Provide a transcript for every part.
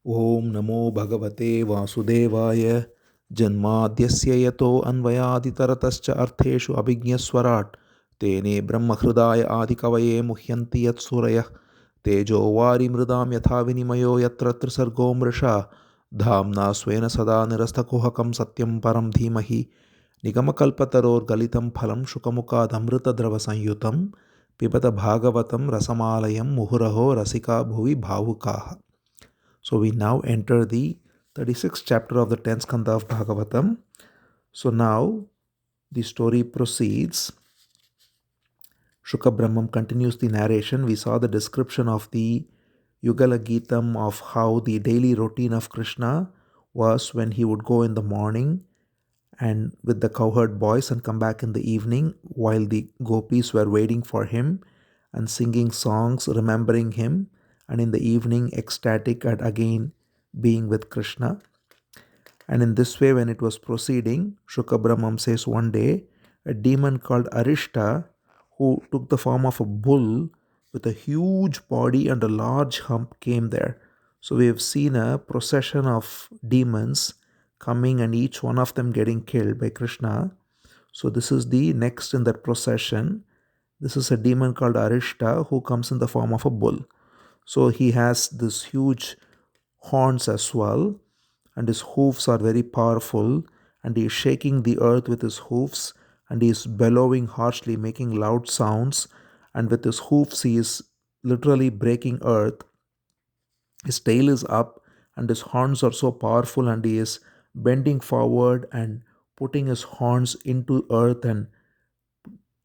Om Namo Bhagavate Vasudevaya Janmadhyasya Yato Anvayaditaratascha Artheshu Abhignaswarat Tene Brahmahridaya Adikavaye Muhyanti Yatsuraya Tejo Vari Mridam Yatha Vinimayo Yatra Trisargo Mrisha Dhamna Swena Sada Nirastakohakam Satyam Param Dhimahi Nigamakalpataror Galitam Phalam Shukamukad Amrita Drava Sanyutam Pibata Bhagavatam Rasamalayam Muhuraho Rasika Bhuvi Bhavukaha. So we now enter the 36th chapter of the 10th Skandha of Bhagavatam. So now the story proceeds. Shuka Brahmam continues the narration. We saw the description of the Yugala Geetam of how the daily routine of Krishna was when he would go in the morning and with the cowherd boys and come back in the evening while the gopis were waiting for him and singing songs, remembering him, and in the evening ecstatic at again being with Krishna. And in this way, when it was proceeding, Shuka Brahmam says one day, a demon called Arishta, who took the form of a bull with a huge body and a large hump, came there. So we have seen a procession of demons coming and each one of them getting killed by Krishna. So this is the next in that procession. This is a demon called Arishta who comes in the form of a bull. So he has this huge horns as well, and his hoofs are very powerful, and he is shaking the earth with his hoofs, and he is bellowing harshly, making loud sounds, and with his hoofs he is literally breaking earth. His tail is up, and his horns are so powerful, and he is bending forward and putting his horns into earth and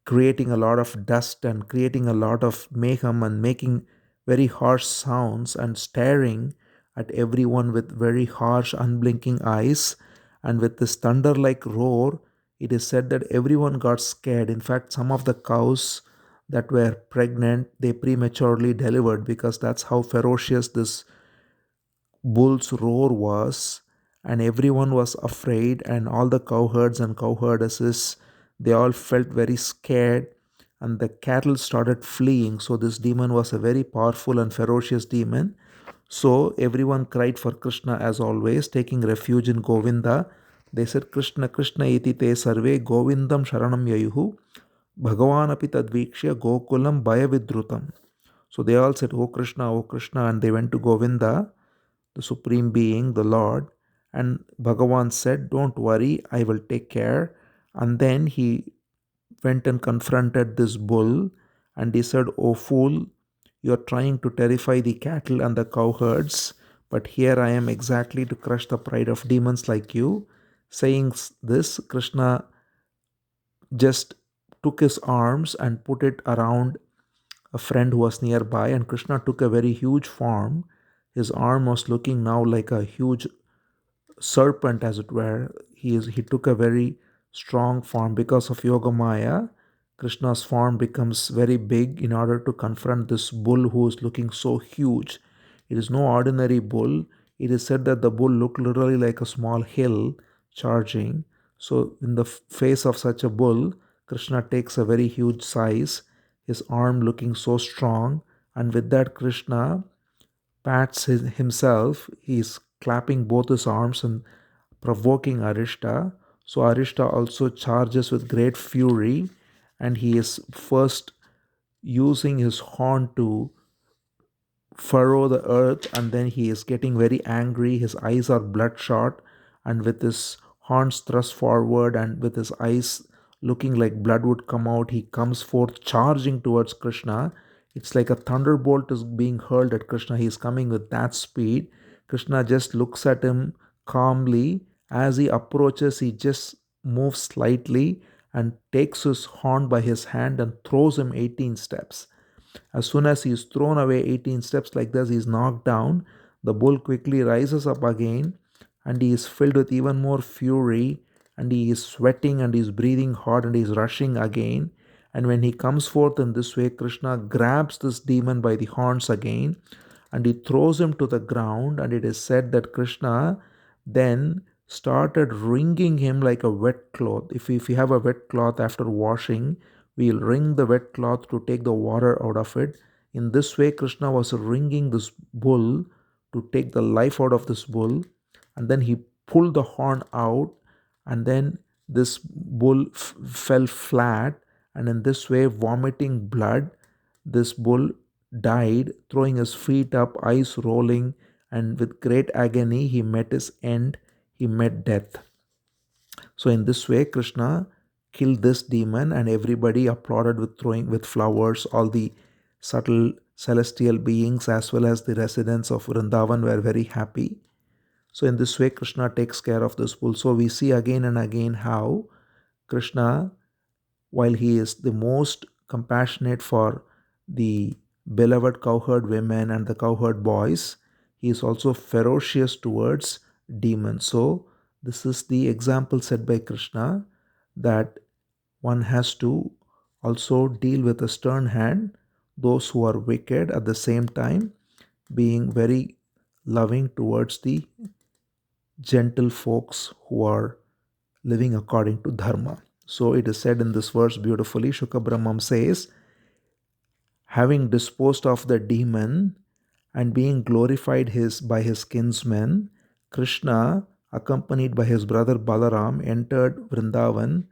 creating a lot of dust and creating a lot of mayhem and making very harsh sounds and staring at everyone with very harsh, unblinking eyes. And with this thunder like roar, it is said that everyone got scared. In fact, some of the cows that were pregnant, they prematurely delivered because that's how ferocious this bull's roar was. And everyone was afraid, and all the cowherds and cowherdesses, they all felt very scared, and the cattle started fleeing. So this demon was a very powerful and ferocious demon. So everyone cried for Krishna as always, taking refuge in Govinda. They said, Krishna, Krishna iti te sarve Govindam sharanam yayuhu Bhagavan api tadvikshya Gokulam bhayavidrutam. So they all said, O Krishna, and they went to Govinda, the Supreme Being, the Lord. And Bhagavan said, Don't worry, I will take care. And then he went and confronted this bull, and he said, O fool, you are trying to terrify the cattle and the cowherds, but here I am exactly to crush the pride of demons like you. Saying this, Krishna just took his arms and put it around a friend who was nearby, and Krishna took a very huge form. His arm was looking now like a huge serpent, as it were. He took a very strong form because of Yoga Maya. Krishna's form becomes very big in order to confront this bull who is looking so huge. It is no ordinary bull. It is said that the bull looked literally like a small hill charging. So, in the face of such a bull, Krishna takes a very huge size, his arm looking so strong, and with that, Krishna pats himself. He is clapping both his arms and provoking Arishta. So Arishta also charges with great fury, and he is first using his horn to furrow the earth, and then he is getting very angry. His eyes are bloodshot, and with his horns thrust forward and with his eyes looking like blood would come out, he comes forth charging towards Krishna. It's like a thunderbolt is being hurled at Krishna. He is coming with that speed. Krishna just looks at him calmly. As he approaches, he just moves slightly and takes his horn by his hand and throws him 18 steps. As soon as he is thrown away 18 steps like this, he is knocked down. The bull quickly rises up again, and he is filled with even more fury, and he is sweating and he is breathing hard and he is rushing again. And when he comes forth in this way, Krishna grabs this demon by the horns again and he throws him to the ground. And it is said that Krishna then started wringing him like a wet cloth. If you have a wet cloth after washing, we'll wring the wet cloth to take the water out of it. In this way, Krishna was wringing this bull to take the life out of this bull, and then he pulled the horn out, and then this bull fell flat, and in this way, vomiting blood, this bull died, throwing his feet up, eyes rolling, and with great agony, he met his end, he met death. So in this way, Krishna killed this demon, and everybody applauded with throwing with flowers. All the subtle celestial beings as well as the residents of Vrndavan were very happy. So in this way, Krishna takes care of this bull. So we see again and again how Krishna, while he is the most compassionate for the beloved cowherd women and the cowherd boys, he is also ferocious towards demons. So this is the example set by Krishna, that one has to also deal with a stern hand those who are wicked, at the same time being very loving towards the gentle folks who are living according to dharma. So it is said in this verse beautifully. Shukha Brahmam says, having disposed of the demon and being glorified by his kinsmen, Krishna, accompanied by his brother Balaram, entered Vrindavan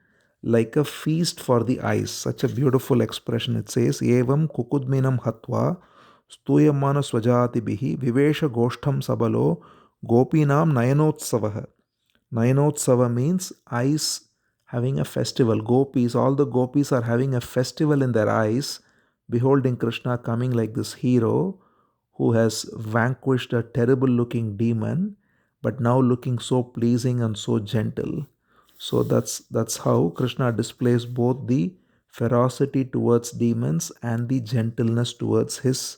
like a feast for the eyes. Such a beautiful expression. It says, Evam kukudminam hatva stuyamana swajatibihi vivesha goshtham sabalo gopinam nayanotsavaha. Nayanotsava means eyes having a festival. Gopis, all the gopis are having a festival in their eyes, beholding Krishna coming like this hero who has vanquished a terrible looking demon, but now looking so pleasing and so gentle. So that's how Krishna displays both the ferocity towards demons and the gentleness towards his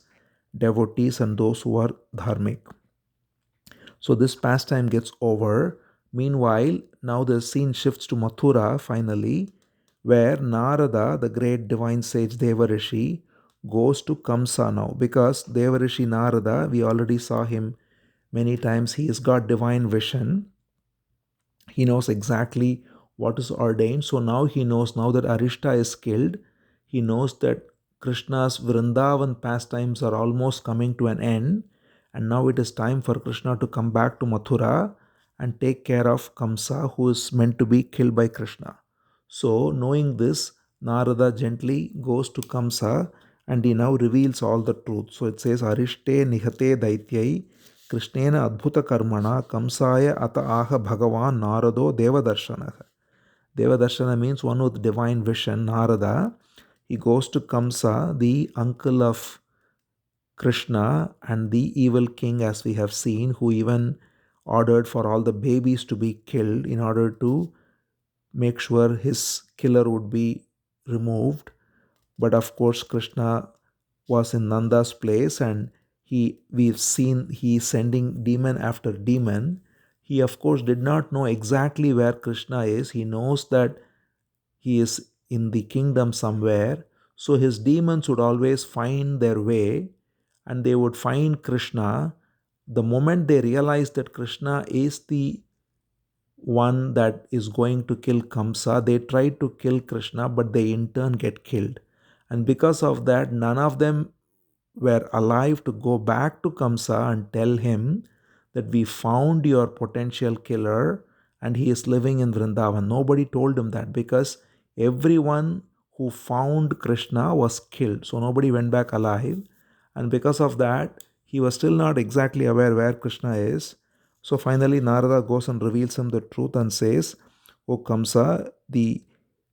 devotees and those who are dharmic. So this pastime gets over. Meanwhile, now the scene shifts to Mathura finally, where Narada, the great divine sage Devarishi, goes to Kamsa now. Because Devarishi Narada, we already saw him many times, he has got divine vision. He knows exactly what is ordained. So now he knows, now that Arishta is killed, he knows that Krishna's Vrindavan pastimes are almost coming to an end. And now it is time for Krishna to come back to Mathura and take care of Kamsa, who is meant to be killed by Krishna. So, knowing this, Narada gently goes to Kamsa and he now reveals all the truth. So it says, Arishte nihate daityai Krishnena adbhuta karmana Kamsaya ata aha bhagavan narado devadarshanaha. Devadarshana means one with divine vision, Narada. He goes to Kamsa, the uncle of Krishna and the evil king, as we have seen, who even ordered for all the babies to be killed in order to make sure his killer would be removed. But of course, Krishna was in Nanda's place, and we've seen he sending demon after demon. He of course did not know exactly where Krishna is. He knows that he is in the kingdom somewhere. So his demons would always find their way and they would find Krishna. The moment they realize that Krishna is the one that is going to kill Kamsa, they try to kill Krishna, but they in turn get killed. And because of that, none of them were alive to go back to Kamsa and tell him that we found your potential killer and he is living in Vrindavan. Nobody told him that, because everyone who found Krishna was killed. So nobody went back alive. And because of that, he was still not exactly aware where Krishna is. So finally, Narada goes and reveals him the truth and says, O Kamsa, the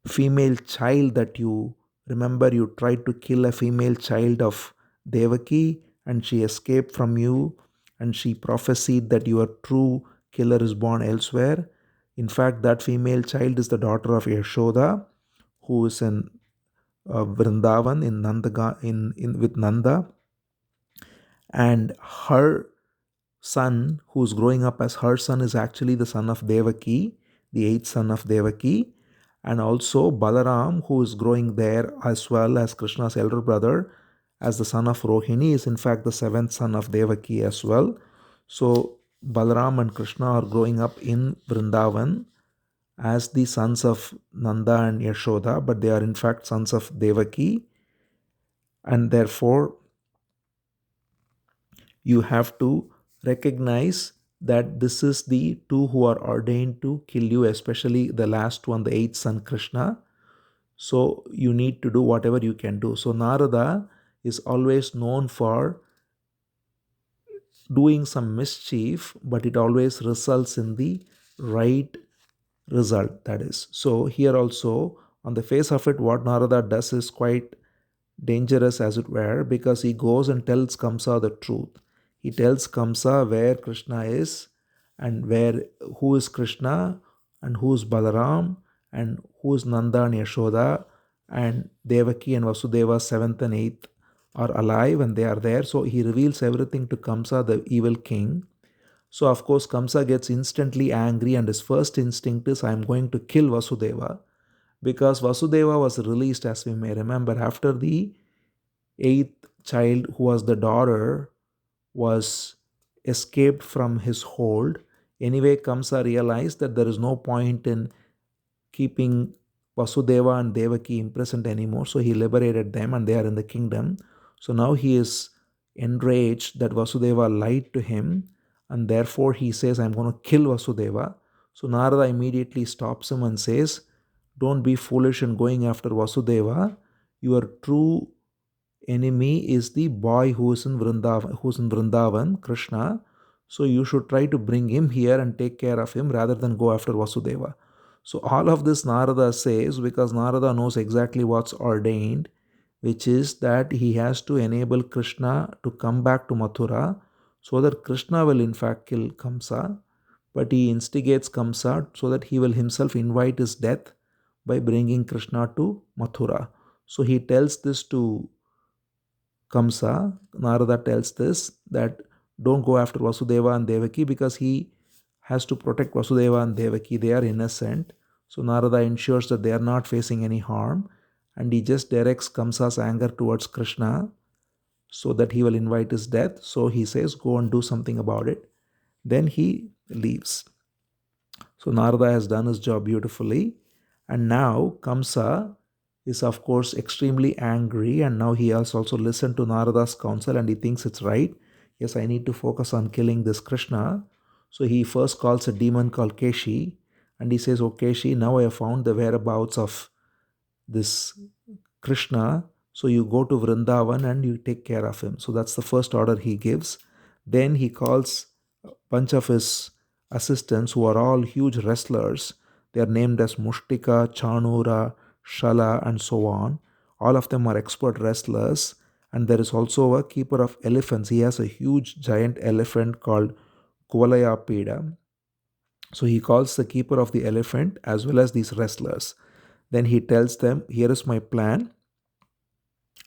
female child that you remember, you tried to kill a female child of Devaki and she escaped from you and she prophesied that your true killer is born elsewhere. In fact, that female child is the daughter of Yashoda, who is in Vrindavan in with Nanda, and her son, who's growing up as her son, is actually the son of Devaki, the eighth son of Devaki, and also Balaram, who is growing there as well as Krishna's elder brother, as the son of Rohini, is in fact the seventh son of Devaki as well. So Balaram and Krishna are growing up in Vrindavan as the sons of Nanda and Yashoda, but they are in fact sons of Devaki, and therefore you have to recognize that this is the two who are ordained to kill you, especially the last one, the eighth son Krishna. So you need to do whatever you can do. So Narada is always known for doing some mischief, but it always results in the right result, that is. So here also, on the face of it, what Narada does is quite dangerous, as it were, because he goes and tells Kamsa the truth. He tells Kamsa where Krishna is, and who is Krishna, and who is Balaram, and who is Nanda and Yashoda, and Devaki and Vasudeva, seventh and eighth, are alive and they are there. So he reveals everything to Kamsa, the evil king. So of course Kamsa gets instantly angry, and his first instinct is, I am going to kill Vasudeva, because Vasudeva was released, as we may remember, after the eighth child, who was the daughter, was escaped from his hold. Anyway, Kamsa realized that there is no point in keeping Vasudeva and Devaki imprisoned anymore, so he liberated them and they are in the kingdom. So now he is enraged that Vasudeva lied to him, and therefore he says, I'm going to kill Vasudeva. So Narada immediately stops him and says, don't be foolish in going after Vasudeva. Your true enemy is the boy who's in Vrndavan, Krishna. So you should try to bring him here and take care of him rather than go after Vasudeva. So all of this Narada says because Narada knows exactly what's ordained, which is that he has to enable Krishna to come back to Mathura, so that Krishna will in fact kill Kamsa, but he instigates Kamsa so that he will himself invite his death by bringing Krishna to Mathura. So he tells this to Kamsa. Narada tells this, that don't go after Vasudeva and Devaki, because he has to protect Vasudeva and Devaki. They are innocent. So Narada ensures that they are not facing any harm, and he just directs Kamsa's anger towards Krishna so that he will invite his death. So he says, go and do something about it. Then he leaves. So Narada has done his job beautifully. And now Kamsa is of course extremely angry, and now he has also listened to Narada's counsel and he thinks it's right. Yes, I need to focus on killing this Krishna. So he first calls a demon called Keshi, and he says, oh Keshi, now I have found the whereabouts of this Krishna. So you go to Vrndavan and you take care of him. So that's the first order he gives. Then he calls a bunch of his assistants, who are all huge wrestlers. They are named as Mushtika, Chanura, Shala, and so on. All of them are expert wrestlers. And there is also a keeper of elephants. He has a huge giant elephant called Kuvalayapida. So he calls the keeper of the elephant as well as these wrestlers. Then he tells them, here is my plan.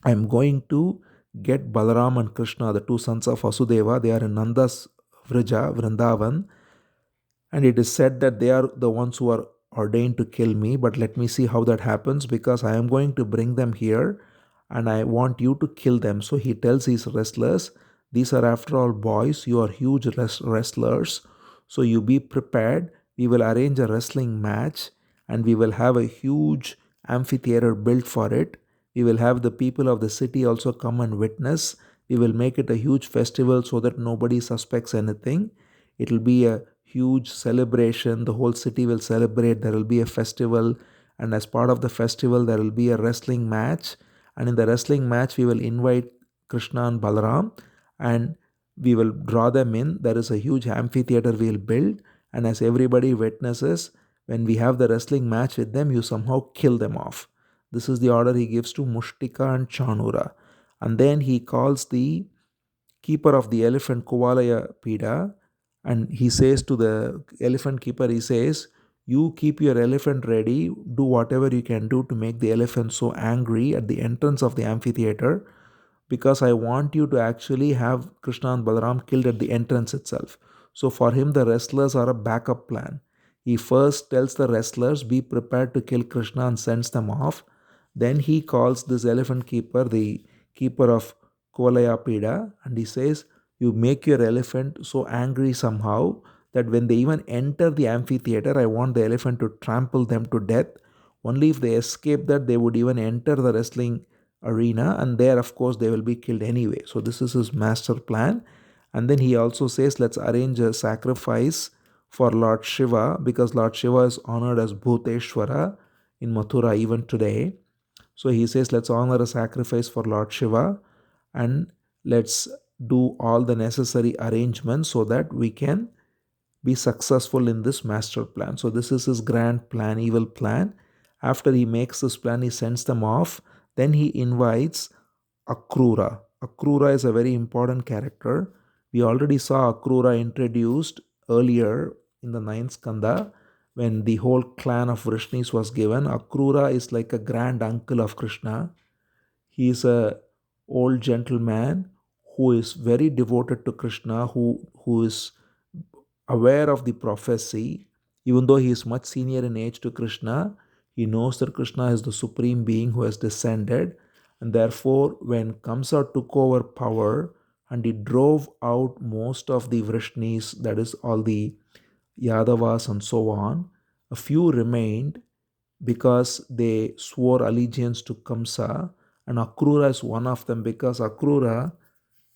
I am going to get Balaram and Krishna, the two sons of Vasudeva. They are in Nanda's Vraja, Vrndavan. And it is said that they are the ones who are ordained to kill me. But let me see how that happens, because I am going to bring them here and I want you to kill them. So he tells his wrestlers, these are after all boys, you are huge wrestlers. So you be prepared. We will arrange a wrestling match and we will have a huge amphitheater built for it. We will have the people of the city also come and witness. We will make it a huge festival so that nobody suspects anything. It will be a huge celebration. The whole city will celebrate. There will be a festival, and as part of the festival there will be a wrestling match, and in the wrestling match we will invite Krishna and Balaram and we will draw them in. There is a huge amphitheater we will build, and as everybody witnesses, when we have the wrestling match with them, you somehow kill them off. This is the order he gives to Mushtika and Chanura. And then he calls the keeper of the elephant, Kuvalaya Pida, and he says to the elephant keeper, he says, you keep your elephant ready, do whatever you can do to make the elephant so angry at the entrance of the amphitheater, because I want you to actually have Krishna and Balaram killed at the entrance itself. So for him, the wrestlers are a backup plan. He first tells the wrestlers, be prepared to kill Krishna, and sends them off. Then he calls this elephant keeper, the keeper of Kuvalayapida, and he says, you make your elephant so angry somehow that when they even enter the amphitheater, I want the elephant to trample them to death. Only if they escape that, they would even enter the wrestling arena, and there of course they will be killed anyway. So this is his master plan. And then he also says, let's arrange a sacrifice for Lord Shiva, because Lord Shiva is honored as Bhuteshwara in Mathura even today. So he says, let's honor a sacrifice for Lord Shiva, and let's do all the necessary arrangements so that we can be successful in this master plan. So this is his grand plan, evil plan. After he makes this plan, he sends them off. Then he invites Akrura. Akrura is a very important character. We already saw Akrura introduced earlier in the ninth Skandha when the whole clan of Vrishnis was given. Akrura is like a grand uncle of Krishna. He is a old gentleman who is very devoted to Krishna, who is aware of the prophecy. Even though he is much senior in age to Krishna, he knows that Krishna is the supreme being who has descended. And therefore, when Kamsa took over power and he drove out most of the Vrishnis, that is, all the Yadavas and so on, a few remained because they swore allegiance to Kamsa. And Akrura is one of them, because Akrura,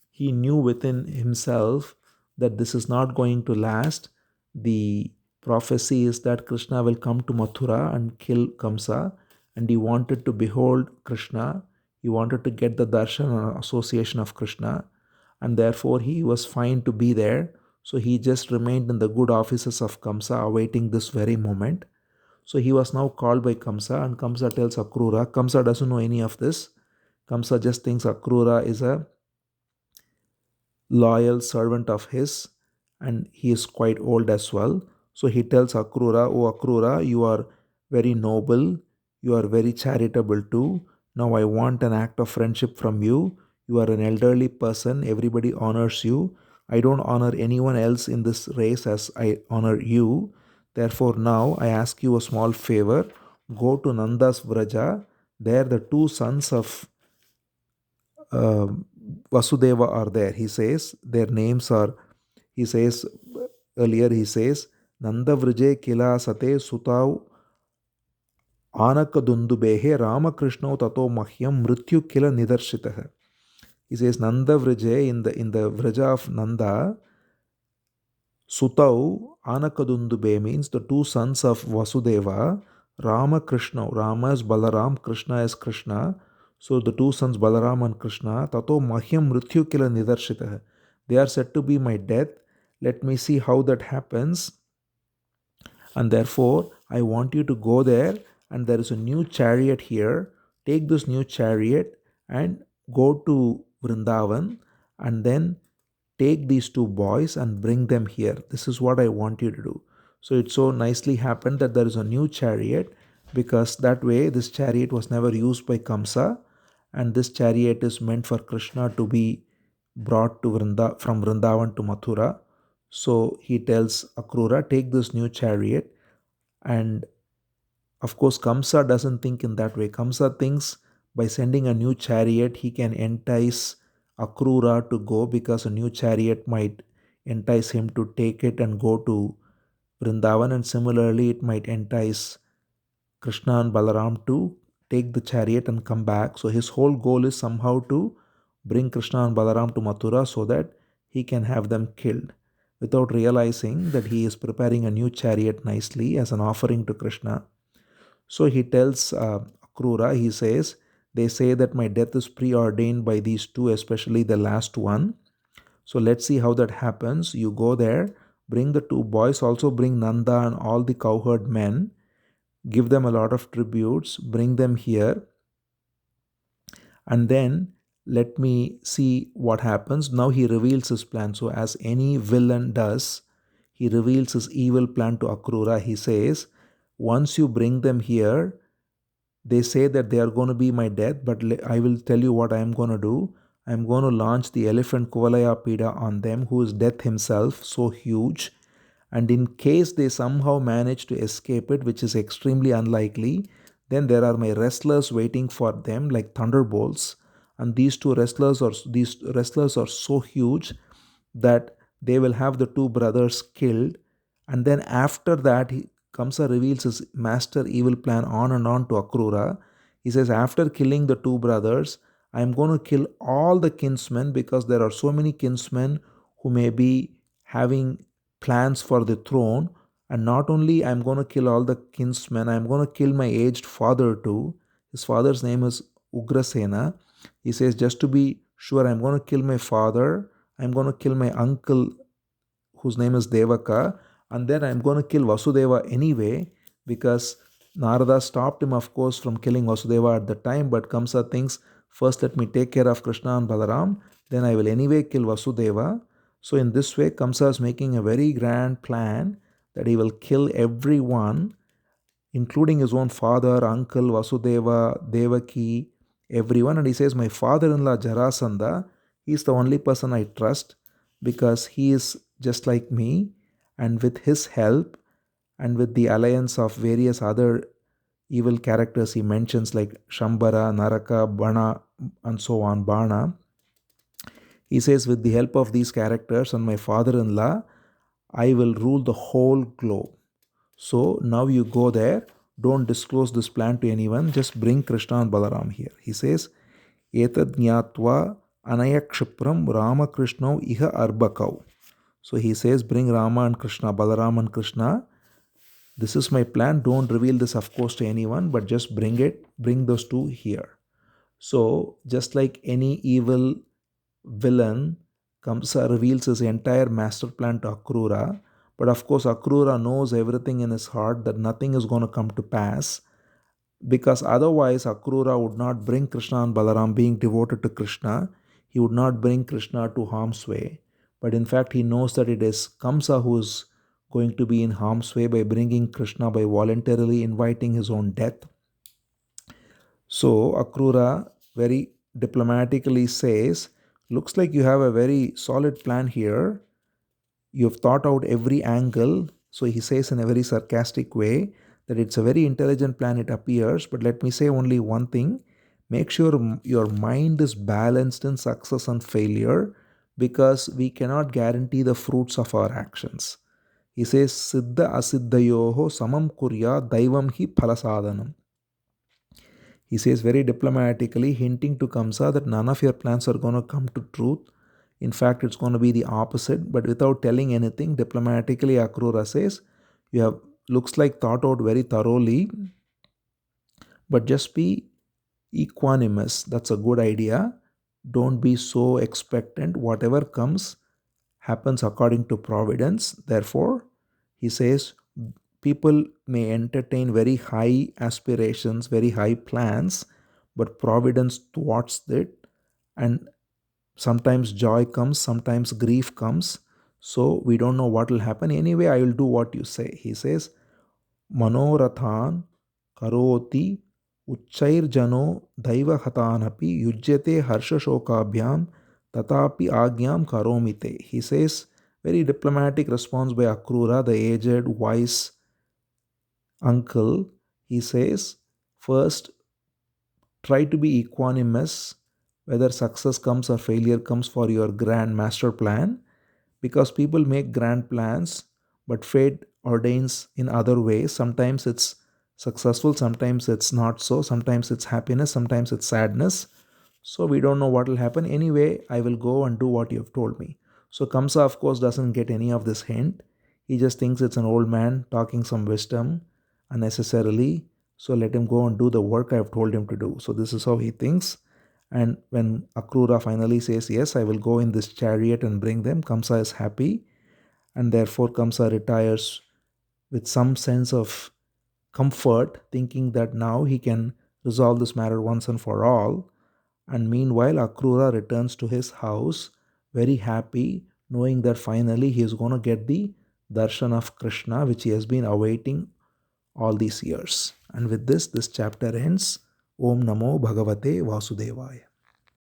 he knew within himself that this is not going to last. The prophecy is that Krishna will come to Mathura and kill Kamsa, and he wanted to behold Krishna. He wanted to get the darshan or association of Krishna, and therefore he was fine to be there. So he just remained in the good offices of Kamsa, awaiting this very moment. So he was now called by Kamsa, and Kamsa tells Akrura. Kamsa doesn't know any of this. Kamsa just thinks Akrura is a loyal servant of his, and he is quite old as well. So he tells Akrura, "Oh Akrura, you are very noble, you are very charitable too. Now I want an act of friendship from you. You are an elderly person, everybody honors you. I don't honor anyone else in this race as I honor you. Therefore, now I ask you a small favor. Go to Nanda's Vraja. There, the two sons of uh, Vasudeva are there." He says their names are, he says earlier, he says, Nanda Vrije Kila Sate Sutau Anakadundubehe Ramakrishno Tato Mahyam Mrityu Kila Nidarshitaha. He says Nanda Vrije, in the Vraja of Nanda, Sutau Anakadundube means the two sons of Vasudeva, Ramakrishna. Rama is Balaram, Krishna is Krishna. So the two sons Balaram and Krishna, Tato Mahyam Mrityu Kila Nidarshitaha. They are said to be my death. Let me see how that happens. And therefore, I want you to go there, and there is a new chariot here. Take this new chariot and go to Vrndavan, and then take these two boys and bring them here. This is what I want you to do. So it so nicely happened that there is a new chariot, because that way this chariot was never used by Kamsa, and this chariot is meant for Krishna to be brought to from Vrindavan to Mathura. So he tells Akrura, take this new chariot. And of course, Kamsa doesn't think in that way. Kamsa thinks by sending a new chariot, he can entice Akrura to go, because a new chariot might entice him to take it and go to Vrindavan, and similarly, it might entice Krishna and Balaram to take the chariot and come back. So his whole goal is somehow to bring Krishna and Balaram to Mathura so that he can have them killed, without realizing that he is preparing a new chariot nicely as an offering to Krishna. So he tells Akrura, he says, they say that my death is preordained by these two, especially the last one. So let's see how that happens. You go there, bring the two boys, also bring Nanda and all the cowherd men, give them a lot of tributes, bring them here, and then let me see what happens. Now he reveals his plan. So as any villain does, he reveals his evil plan to Akrura. He says, once you bring them here, they say that they are going to be my death, but I will tell you what I am going to do. I am going to launch the elephant Kuvalaya Pida on them, who is death himself, so huge. And in case they somehow manage to escape it, which is extremely unlikely, then there are my wrestlers waiting for them like thunderbolts. And these wrestlers are so huge that they will have the two brothers killed. And then after that, Kamsa reveals his master evil plan on and on to Akrura. He says, after killing the two brothers, I am going to kill all the kinsmen, because there are so many kinsmen who may be having plans for the throne. And not only I'm going to kill all the kinsmen, I'm going to kill my aged father too. His father's name is Ugrasena. He says, just to be sure, I'm going to kill my father, I'm going to kill my uncle whose name is Devaka, and then I'm going to kill Vasudeva anyway, because Narada stopped him, of course, from killing Vasudeva at the time. But Kamsa thinks, first let me take care of Krishna and Balaram, then I will anyway kill Vasudeva. So in this way, Kamsa is making a very grand plan that he will kill everyone, including his own father, uncle, Vasudeva, Devaki, everyone. And he says, my father-in-law Jarasandha, he's the only person I trust, because he is just like me, and with his help and with the alliance of various other evil characters he mentions, like Shambhara, Naraka, Bana, and so on, Bana, he says, with the help of these characters and my father-in-law, I will rule the whole globe. So now you go there, don't disclose this plan to anyone, just bring Krishna and Balaram here. He says, Etad Nyatva Anayakshipram Rama Krishna Iha Arbakau. So he says, bring Rama and Krishna, Balaram and Krishna. This is my plan. Don't reveal this, of course, to anyone, but just bring those two here. So, just like any evil villain, Kamsa reveals his entire master plan to Akrura. But of course, Akrura knows everything in his heart that nothing is going to come to pass, because otherwise Akrura would not bring Krishna and Balaram being devoted to Krishna. He would not bring Krishna to harm's way. But in fact, he knows that it is Kamsa who is going to be in harm's way by bringing Krishna, by voluntarily inviting his own death. So Akrura very diplomatically says, looks like you have a very solid plan here. You've thought out every angle. So he says in a very sarcastic way that it's a very intelligent plan, it appears, but let me say only one thing. Make sure your mind is balanced in success and failure, because we cannot guarantee the fruits of our actions. He says, Siddha asiddhayoho samam kurya daivam hi phalasadhanam. He says very diplomatically, hinting to Kamsa that none of your plans are going to come to truth. In fact, it's going to be the opposite. But without telling anything, diplomatically, Akrura says, you have, looks like, thought out very thoroughly, but just be equanimous. That's a good idea. Don't be so expectant. Whatever comes happens according to providence. Therefore, he says, people may entertain very high aspirations, very high plans, but providence thwarts it, and sometimes joy comes, sometimes grief comes. So we don't know what will happen. Anyway, I will do what you say. He says, Manorathan karoti uchairjano daivahatan yujyate harsha shokabhyam tatapi agyam karomite. He says, very diplomatic response by Akrura, the aged, wise uncle. He says, first, try to be equanimous, whether success comes or failure comes for your grand master plan, because people make grand plans, but fate ordains in other ways. Sometimes it's successful, sometimes it's not so, sometimes it's happiness, sometimes it's sadness. So we don't know what will happen. Anyway, I will go and do what you have told me. So Kamsa, of course, doesn't get any of this hint. He just thinks it's an old man talking some wisdom unnecessarily. So let him go and do the work I have told him to do. So this is how he thinks. And when Akrura finally says, yes, I will go in this chariot and bring them, Kamsa is happy. And therefore Kamsa retires with some sense of comfort, thinking that now he can resolve this matter once and for all. And meanwhile, Akrura returns to his house very happy, knowing that finally he is going to get the darshan of Krishna, which he has been awaiting all these years. And with this chapter ends. Om Namo Bhagavate Vasudevaya.